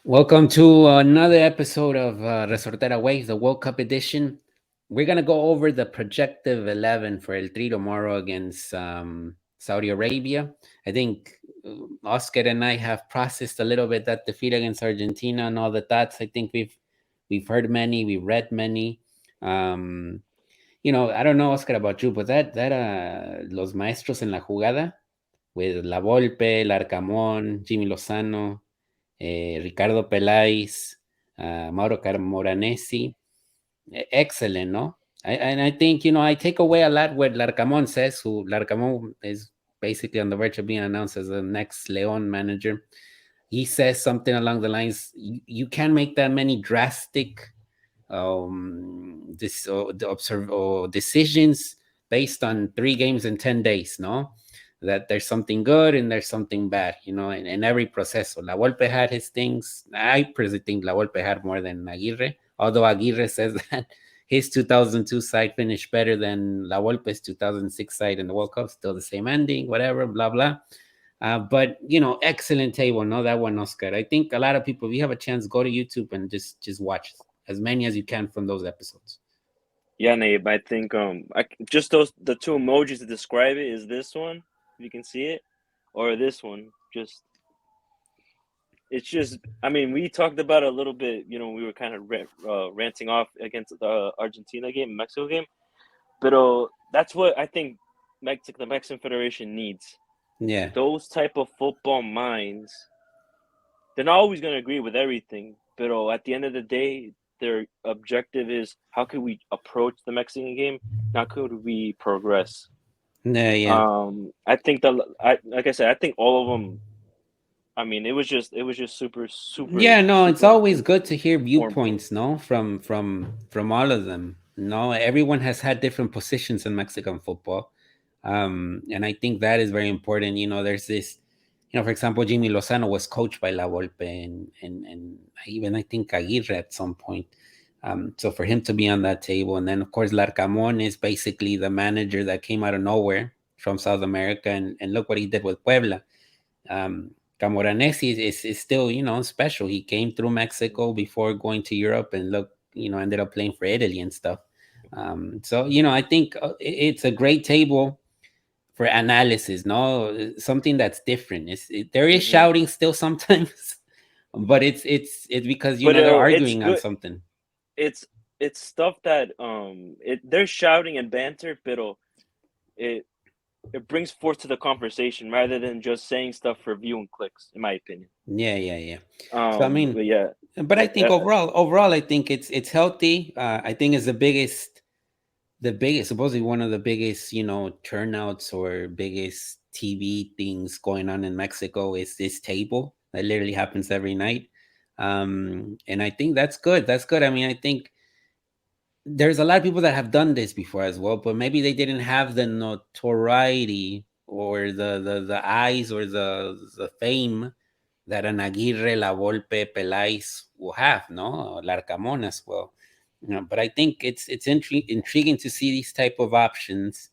Welcome to another episode of Resortera Waves, the World Cup edition. We're going to go over the projective 11 for El Tri tomorrow against Saudi Arabia. I think Oscar and I have processed a little bit that defeat against Argentina and all the thoughts. I think we've heard many, we've read many. Um, I don't know, Oscar, about you, but that Los Maestros en la Jugada with La Volpe, Larcamón, Jimmy Lozano, Ricardo Peláez, Mauro Moranesi. Excellent, no? And I think, I take away a lot what Larcamon says, who Larcamon is basically on the verge of being announced as the next Leon manager. He says something along the lines, you can't make that many drastic decisions based on 3 games in 10 days, no? That there's something good and there's something bad, in every process. So La Volpe had his things. I personally think La Volpe had more than Aguirre, although Aguirre says that his 2002 side finished better than La Volpe's 2006 side in the World Cup. Still the same ending, whatever, blah, blah. But excellent table, no, that one, Oscar. I think a lot of people, if you have a chance, go to YouTube and just watch as many as you can from those episodes. Yeah, Nayib, I think just the two emojis to describe it is this one, if you can see it, or this one. It's just I mean, we talked about it a little bit, we were kind of ranting off against the Argentina game, Mexico game. But that's what I think the Mexican Federation needs. Yeah. Those type of football minds, they're not always going to agree with everything, but at the end of the day, their objective is how could we approach the Mexican game? How could we progress? Yeah, yeah. I think like I said, I think all of them. I mean, it was just super, super, Yeah, no, it's super always good to hear informative. viewpoints, no, from all of them. No, everyone has had different positions in Mexican football. And I think that is very important. There's this, for example, Jimmy Lozano was coached by La Volpe and even I think Aguirre at some point. So for him to be on that table, and then of course Larcamon is basically the manager that came out of nowhere from South America, and look what he did with Puebla. um, Camoranesi is still, special. He came through Mexico before going to Europe and look, ended up playing for Italy and stuff. So, I think it's a great table for analysis, no? Something that's different. There is Hmm. shouting still sometimes, but it's because, But they're it's arguing on good. something. It's it's stuff that they're shouting and banter, but it it brings forth to the conversation rather than just saying stuff for view and clicks, in my opinion. Yeah, yeah, yeah. So, I mean, But yeah, but I think overall, I think it's healthy. I think it's the biggest, supposedly one of the biggest, turnouts or biggest TV things going on in Mexico is this table that literally happens every night. And I think that's good. That's good. I mean, I think there's a lot of people that have done this before as well, but maybe they didn't have the notoriety or the eyes or the fame that an Aguirre, La Volpe, Peláez will have, no? Larcamón as well. But I think it's intriguing to see these type of options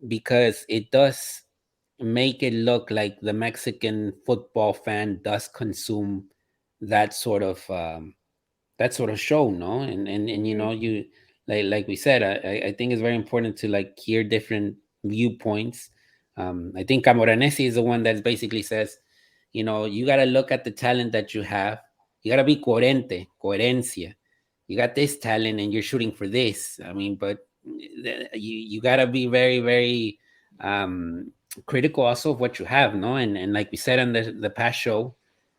because it does make it look like the Mexican football fan does consume that sort of show, no? And hmm you like we said, I think it's very important to like hear different viewpoints. I think Camoranesi is the one that basically says, you got to look at the talent that you have. You got to be coherencia. You got this talent and you're shooting for this. I mean, but you got to be very, very um, critical also of what you have, no? And like we said on the past show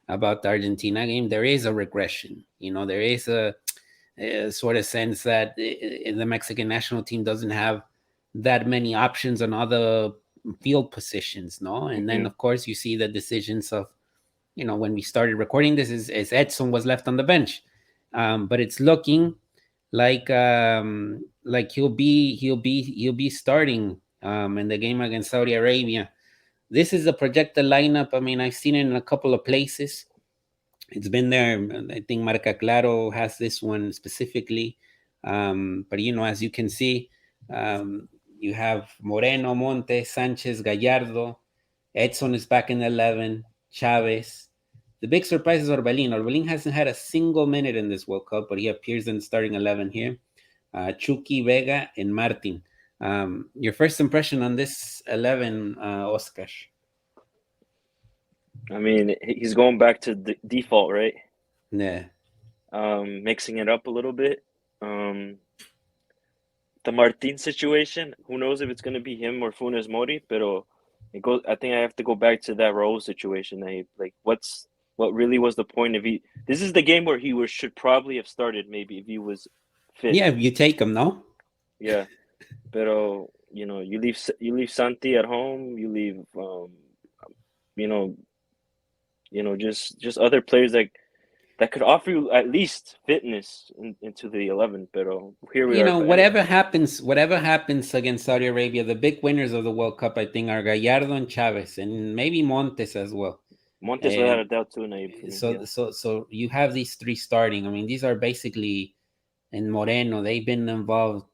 about the Argentina game, there is a regression. There is a sort of sense that the Mexican national team doesn't have that many options on other field positions, no? And then, hmm of course, you see the decisions of, when we started recording this, is Edson was left on the bench, but it's looking like he'll be starting in the game against Saudi Arabia. This is a projected lineup. I mean, I've seen it in a couple of places. It's been there. I think Marca Claro has this one specifically. But as you can see, um, you have Moreno, Montes, Sanchez, Gallardo. Edson is back in the 11. Chavez, the big surprise is Orbelin. Orbelin hasn't had a single minute in this World Cup, but he appears in the starting 11 here. Chucky, Vega, and Martin. Your first impression on this 11, Oscar? I mean, he's going back to the default, right? Yeah. Mixing it up a little bit. Um, the Martin situation, who knows if it's going to be him or Funes Mori, but it goes. I think I have to go back to that Raul situation. Like, what really was the point if he? This is the game where should probably have started, maybe if he was fit. Yeah, you take him, no? Yeah, but you leave Santi at home. You leave you know just other players that could offer you at least fitness into the 11. But here we You are. know, But anyway, whatever happens against Saudi Arabia, the big winners of the World Cup, I think, are Gallardo and Chavez, and maybe Montes as well. Montes without And a doubt too, Nayib for me. Yeah, so you have these three starting. I mean, these are basically, and Moreno. They've been involved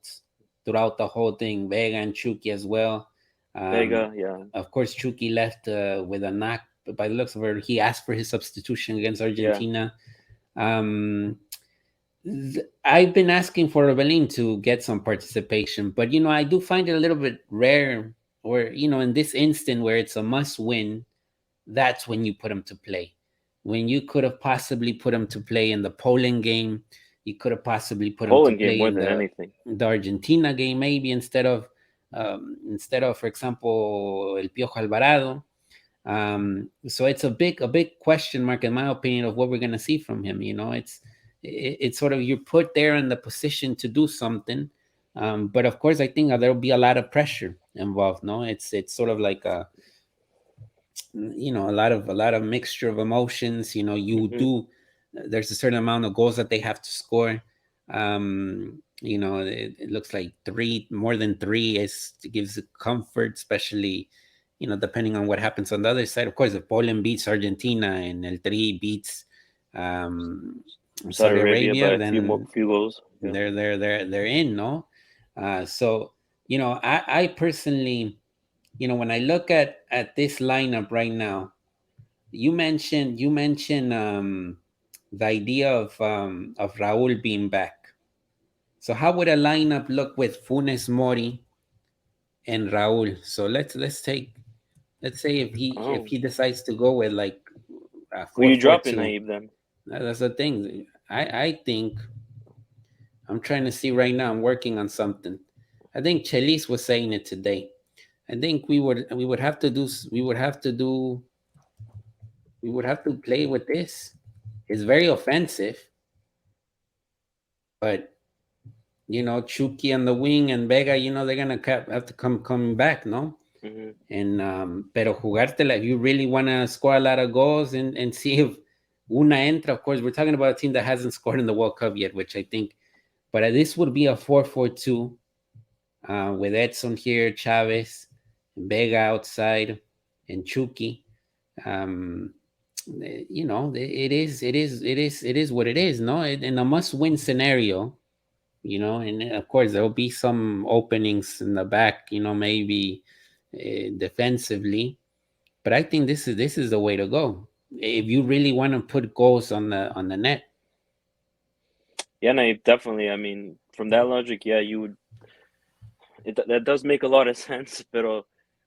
throughout the whole thing. Vega and Chucky as well. Um, Vega. Yeah, of course, Chucky left with a knock, but by the looks of it, he asked for his substitution against yeah. Argentina. Um, I've been asking for Rebelin to get some participation, but I do find it a little bit rare, or in this instant where it's a must win, that's when you put him to play. When you could have possibly put him to play in the Poland game, you could have possibly put him to Poland game play more in than the anything. Argentina game, maybe instead of, for example, El Piojo Alvarado. So it's a big question mark in my opinion of what we're gonna see from him. It's sort of you're put there in the position to do something, but of course I think there'll be a lot of pressure involved. No, it's sort of like a lot of mixture of emotions. You Hmm. do there's a certain amount of goals that they have to score. It looks like three, more than three, it gives comfort, especially depending on what happens on the other side. Of course, if Poland beats Argentina and El Tri beats um, Saudi Saudi Arabia by Arabia, a then few goals. Yeah. they're in. No, so I personally, when I look at this lineup right now, you mentioned the idea of Raul being back. So how would a lineup look with Funes Mori and Raul? So let's say if Oh, he decides to go with like who you four dropping, two. Nayib then? That's the thing. I think I'm trying to see right now. I'm working on something. I think Chelis was saying it today. I think we would have to do we would have to do we would have to play with this. It's very offensive, but Chucky on the wing and Vega, they're gonna have to coming back, no? Hmm. And pero jugártela if you really want to score a lot of goals and see if una entra. Of course, we're talking about a team that hasn't scored in the World Cup yet, which I think. But this would be a 4-4-2 with Edson here, Chavez, Vega outside, and Chucky. Um, it is what it is, no? In a must-win scenario, and of course there'll be some openings in the back, maybe defensively, but I think this is the way to go if you really want to put goals on the net. Yeah, Nayib, definitely. I mean, from that logic, yeah, you would. That does make a lot of sense, but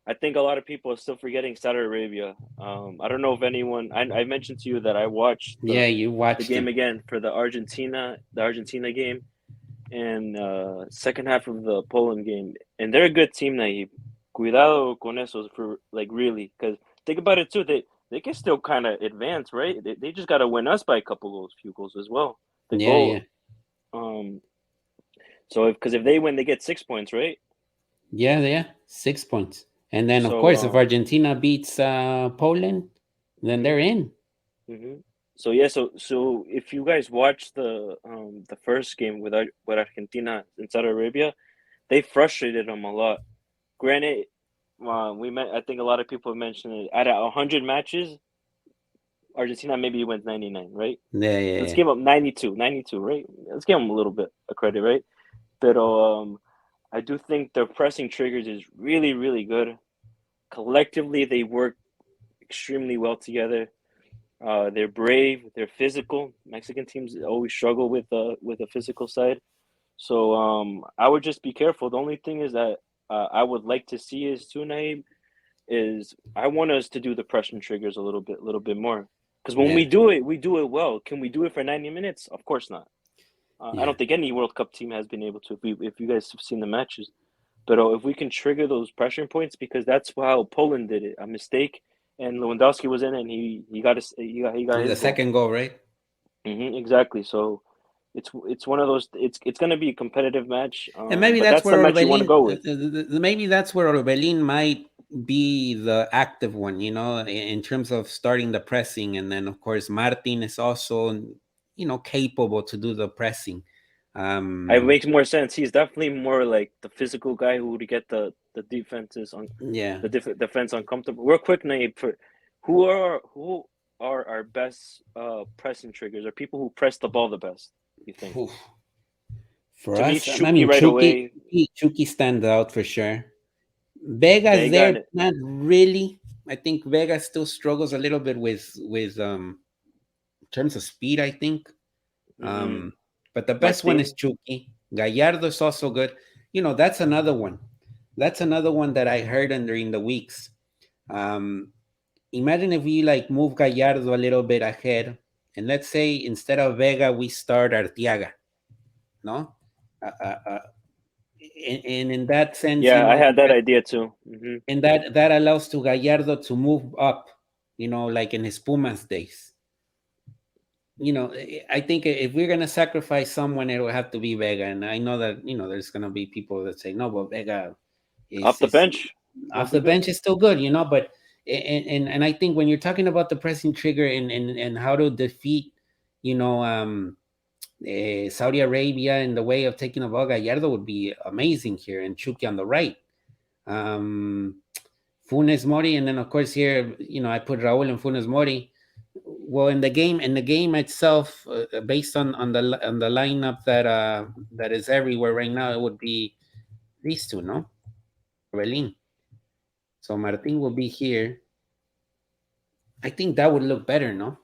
I think a lot of people are still forgetting Saudi Arabia. I don't know if anyone. I mentioned to you that I watched Yeah, you the watched game him. again for the Argentina game, and second half of the Poland game, and they're a good team, Nayib. Cuidado con esos for like really, because think about it too. They can still kind of advance, right? They just got to win us by a couple goals, few goals as well. The Yeah, goal. yeah, Um. So if they win, they get 6 points, right? yeah, yeah. 6 points, and then of So course if Argentina beats Poland, then mhm, they're in. mhm. So yeah, so if you guys watch the first game with Argentina and Saudi Arabia, they frustrated them a lot. Granted, I think a lot of people have mentioned it. Out of 100 matches, Argentina maybe wins 99, right? Yeah, yeah, Let's yeah. give them 92, right? Let's give them a little bit of credit, right? But I do think their pressing triggers is really, really good. Collectively, they work extremely well together. They're brave. They're physical. Mexican teams always struggle with the physical side. So I would just be careful. The only thing is that I would like to see is tonight is I want us to do the pressure triggers a little bit more. Because when Yeah, we do it well. Can we do it for 90 minutes? Of course not. I yeah. don't think any World Cup team has been able to. If you guys have seen the matches, but if we can trigger those pressure points, because that's how Poland did it, a mistake, and Lewandowski was in it, and he got The his goal. second goal, right? Exactly. So it's one of those. It's going to be a competitive match, And maybe but that's that's the where match you want to Orbelin, go with. maybe that's where Orbelin might be the active one, in terms of starting the pressing. And then, of course, Martin is also, capable to do the pressing. It Um, makes more sense. He's definitely more like the physical guy who would get the defenses on yeah. the defense uncomfortable. Real quick, Nate, for who are our best pressing triggers? Are people who press the ball the best? You think? Oof. For To me, us, I Shuki mean, right away. Chucky stands out for sure. Vega's Vega there, and not really. I think Vega still struggles a little bit with in terms of speed, I think. mm-hmm. But the best one is Martin. Chucky. Gallardo is also good. That's another one. That's another one that I heard during the weeks. Um, Imagine if we like move Gallardo a little bit ahead, and let's say instead of Vega we start Artiaga, no? Uh, and in that sense, Yeah, I had that idea too. Mm-hmm. and that allows to Gallardo to move up, like in his Pumas days. I think if we're gonna sacrifice someone, it will have to be Vega. And I know that there's gonna be people that say no, but Vega Off the is bench, he'll off be the good. bench is still good, but and I think when you're talking about the pressing trigger and how to defeat, you know, um, Saudi Arabia in the way of taking the ball, Gallardo would be amazing here, and Chucky on the right. Um, Funes Mori, and then of course here, I put Raul and Funes Mori. Well, in the game itself, based on the lineup that is everywhere right now, it would be these two, no, Berlin. So Martin will be here. I think that would look better, no?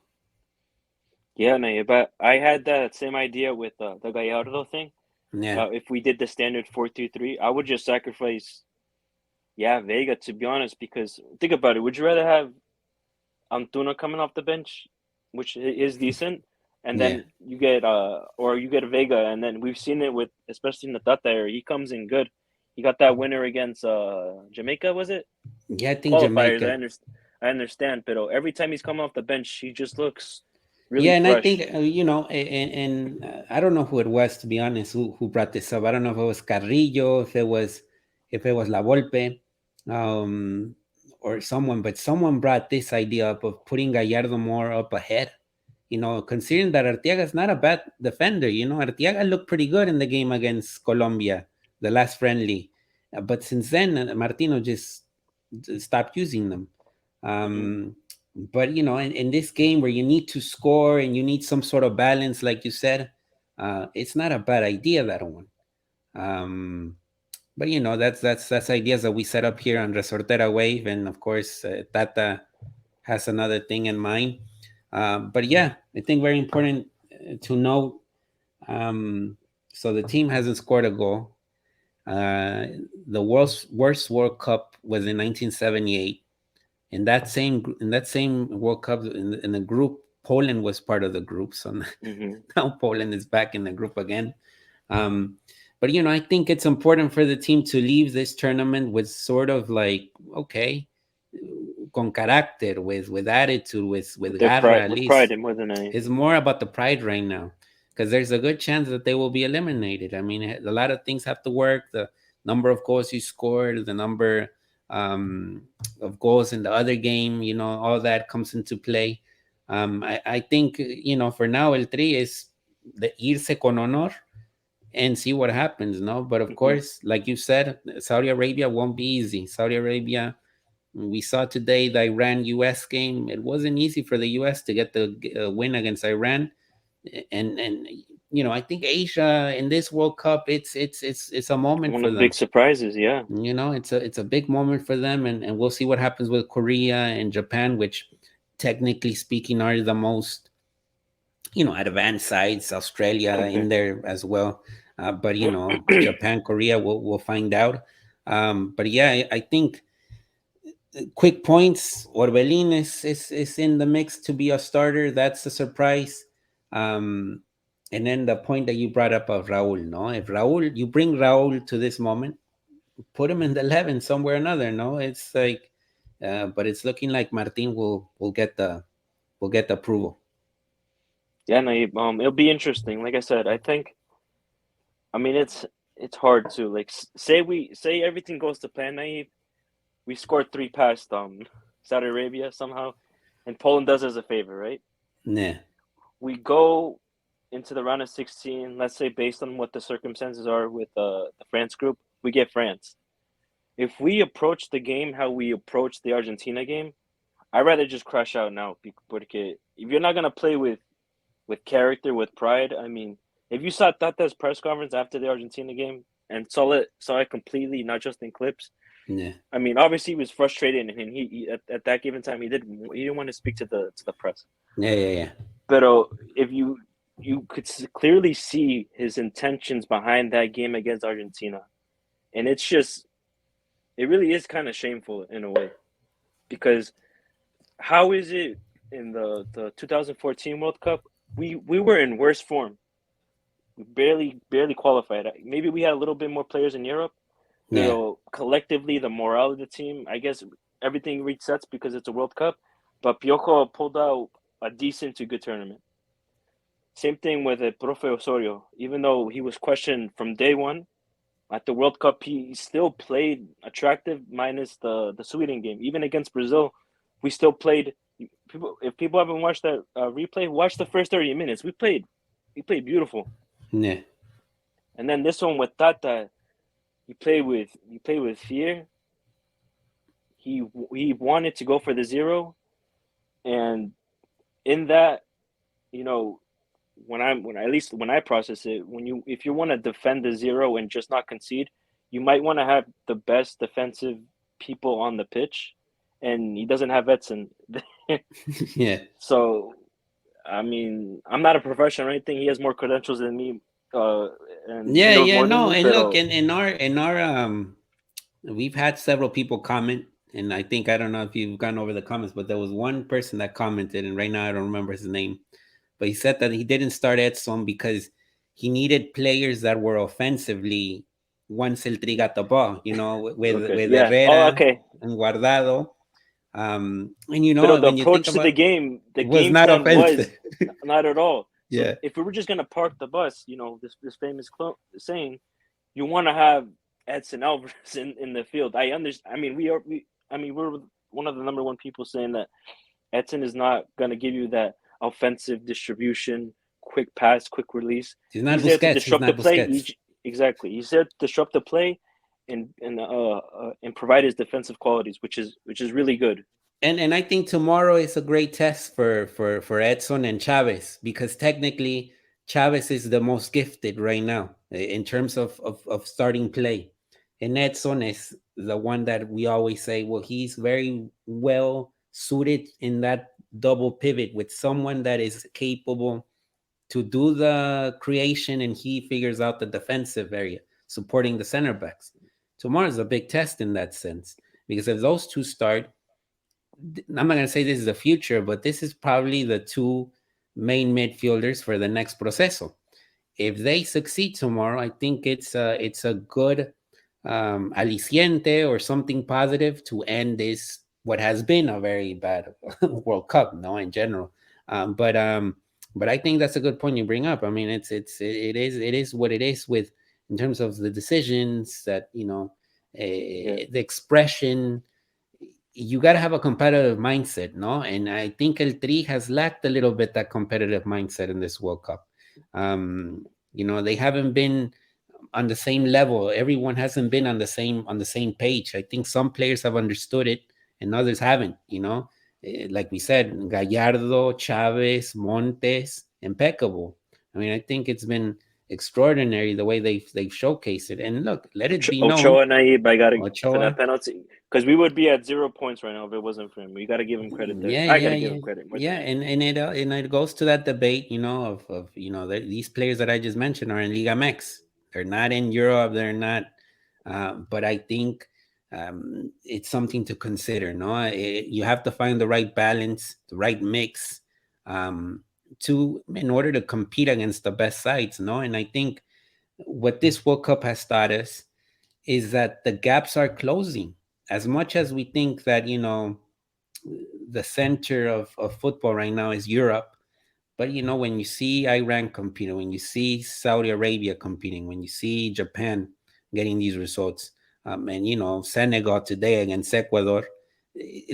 Yeah, no, but I had that same idea with the Gallardo thing. Yeah, If we did the standard 4-3-3, I would just sacrifice, yeah, Vega, to be honest, because think about it. Would you rather have Antuna coming off the bench, which is decent, and yeah, then or you get Vega, and then we've seen it with, especially in the Tata era, he comes in good. He got that winner against Jamaica, was it? yeah. I think Qualifiers, Jamaica. I understand, but every time he's coming off the bench, he just looks really Yeah, and I think fresh. and I don't know who it was, to be honest, who brought this up. I don't know if it was Carrillo, if it was La Volpe, um, or someone, but someone brought this idea up of putting Gallardo more up ahead. Considering that Arteaga is not a bad defender. Arteaga looked pretty good in the game against Colombia, the last friendly. But since then, Martino just stopped using them. Hmm. Um, but in this game where you need to score and you need some sort of balance, like you said, it's not a bad idea, that one. Um, but that's ideas that we set up here on Resortera Wave, and of course, Tata has another thing in mind. But yeah, I think very important to note. Um, so the team hasn't scored a goal. Uh, the worst World Cup was in 1978. In that same World Cup, in the group, Poland was part of the group. So Hmm. now Poland is back in the group again. Um, but I think it's important for the team to leave this tournament with sort of like, okay, con carácter, with attitude, with garra at With pride least. and more than I. It's more about the pride right now, because there's a good chance that they will be eliminated. I mean, a lot of things have to work. The number of goals you scored, the number um, of goals in the other game, all that comes into play. I think, for now, El Tri is the irse con honor and see what happens, no? But of Hmm. course, like you said, Saudi Arabia won't be easy. Saudi Arabia, we saw today the Iran US game. It wasn't easy for the US to get the win against Iran. And I think Asia in this World Cup, it's a moment One for of the them. big surprises, yeah. It's a big moment for them, and we'll see what happens with Korea and Japan, which technically speaking, are the most, advanced sides. Australia in Okay. there as well, but Japan, Korea, we'll find out. But yeah, I think quick points. Orbelin is in the mix to be a starter. That's a surprise. Um, and then the point that you brought up of Raul, no? If Raul, you bring Raul to this moment, put him in the 11 somewhere or another, no? It's like, but it's looking like Martin will get the approval. Yeah, Nayib. It'll be interesting. Like I said, I think. I mean, it's hard to like say everything goes to plan, Nayib. We scored three past Saudi Arabia somehow, and Poland does us a favor, right? Nah, We go into the round of 16. Let's say based on what the circumstances are with the France group, we get France. If we approach the game how we approached the Argentina game, I'd rather just crash out now. Because if you're not gonna play with character, with pride, I mean, if you saw Tata's press conference after the Argentina game and saw it completely, not just in clips, nah, I mean, obviously he was frustrated, and he at that given time he didn't want to speak to the press. yeah, yeah, yeah, But if you could clearly see his intentions behind that game against Argentina, and it really is kind of shameful in a way because how is it in the 2014 World Cup we were in worse form. We barely qualified. Maybe we had a little bit more players in Europe, yeah, but collectively the morale of the team, I guess everything resets because it's a World Cup. But Piojo pulled out a decent to good tournament. Same thing with Profe Osorio. Even though he was questioned from day one at the World Cup, he still played attractive minus the Sweden game. Even against Brazil, we still played. If people haven't watched that replay, watch the first 30 minutes. We played beautiful. nah, And then this one with Tata, he played with fear. He wanted to go for the zero, and in that, you know, when at least when I process it, if you want to defend the zero and just not concede, you might want to have the best defensive people on the pitch, and he doesn't have Edson. yeah. So I mean, I'm not a professional or anything. He has more credentials than me, uh, and he Yeah, knows yeah, more than no, me. and But look, in our we've had several people comment, and I think I don't know if you've gone over the comments, but there was one person that commented, and right now I don't remember his name, but he said that he didn't start Edson because he needed players that were offensively once el Tri got the ball, with okay, with yeah. Oh, Herrera okay. and Guardado, and But the when you think approach to about it, the it was game not plan offensive. was not at all. So Yeah, if we were just gonna park the bus, this famous saying, you want to have Edson Alvarez in the field. I understand. I mean, we're one of the number one people saying that Edson is not gonna give you that offensive distribution, quick pass, quick release. he's not He's there to Busquets. He's disrupt the not play. Busquets. Exactly. He's there to disrupt the play and provide his defensive qualities, which is really good. And I think tomorrow is a great test for Edson and Chavez, because technically Chavez is the most gifted right now in terms of starting play, and Edson is the one that we always say, well, he's very well suited in that double pivot with someone that is capable to do the creation, and he figures out the defensive area supporting the center backs. Tomorrow's a big test in that sense, because if those two start, I'm not going to say this is the future, but this is probably the two main midfielders for the next proceso. If they succeed tomorrow, I think it's a good aliciente or something positive to end this what has been a very bad World Cup, no, in general. But I think that's a good point you bring up. I mean, it is what it is with in terms of the decisions that Yeah. the expression. You got to have a competitive mindset, no? And I think El Tri has lacked a little bit that competitive mindset in this World Cup. Um, they haven't been on the same level. Everyone hasn't been on the same page. I think some players have understood it and others haven't. Like we said, Gallardo, Chavez, Montes, impeccable. I mean, I think it's been extraordinary the way they've showcased it. And look, let it be known, Ochoa Nayib, I got to for Ochoa. that penalty Because we would be at 0 points right now if it wasn't for him. We got to give him credit there. Yeah, I got yeah, to give yeah, him credit more than yeah, anything. and it goes to that debate, you know, of these players that I just mentioned are in Liga MX. They're not in Europe. They're not. But I think it's something to consider. No, you have to find the right balance, the right mix, um, to in order to compete against the best sides. No, and I think what this World Cup has taught us is that the gaps are closing. As much as we think that the center of football right now is Europe. But when you see Iran competing, when you see Saudi Arabia competing, when you see Japan getting these results, and Senegal today against Ecuador,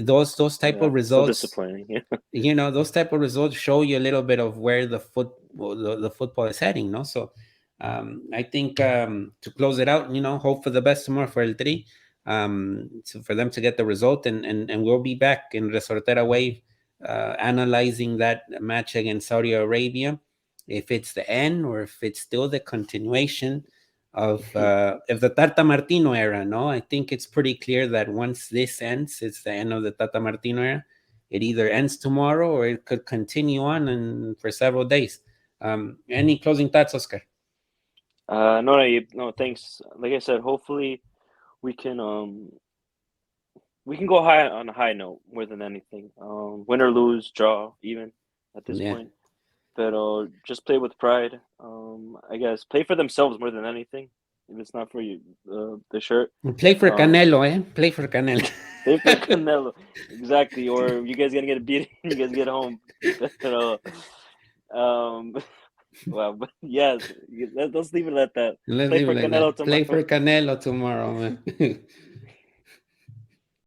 those type Yeah, of so results, disappointing. Yeah. those type of results show you a little bit of where the football is heading. No, so I think to close it out, hope for the best tomorrow for El Tri, so for them to get the result, and we'll be back in Resortera Wave, analyzing that match against Saudi Arabia, if it's the end or if it's still the continuation of the Tata Martino era. No, I think it's pretty clear that once this ends, it's the end of the Tata Martino era. It either ends tomorrow or it could continue on and for several days. Any closing thoughts, Oscar? No, no, thanks. Like I said, hopefully we can we can go high on a high note more than anything. Win or lose, draw, even at this Yeah. point. But just play with pride. I guess play for themselves more than anything. If it's not for you, the shirt. Play for Um, Canelo, eh? Play for Canelo. Play for Canelo, exactly. Or you guys gonna get beat. You guys get home. But, um, well, but yes, let's leave it at that. Let's Play leave it for like Canelo that. Play tomorrow. for Canelo tomorrow, man.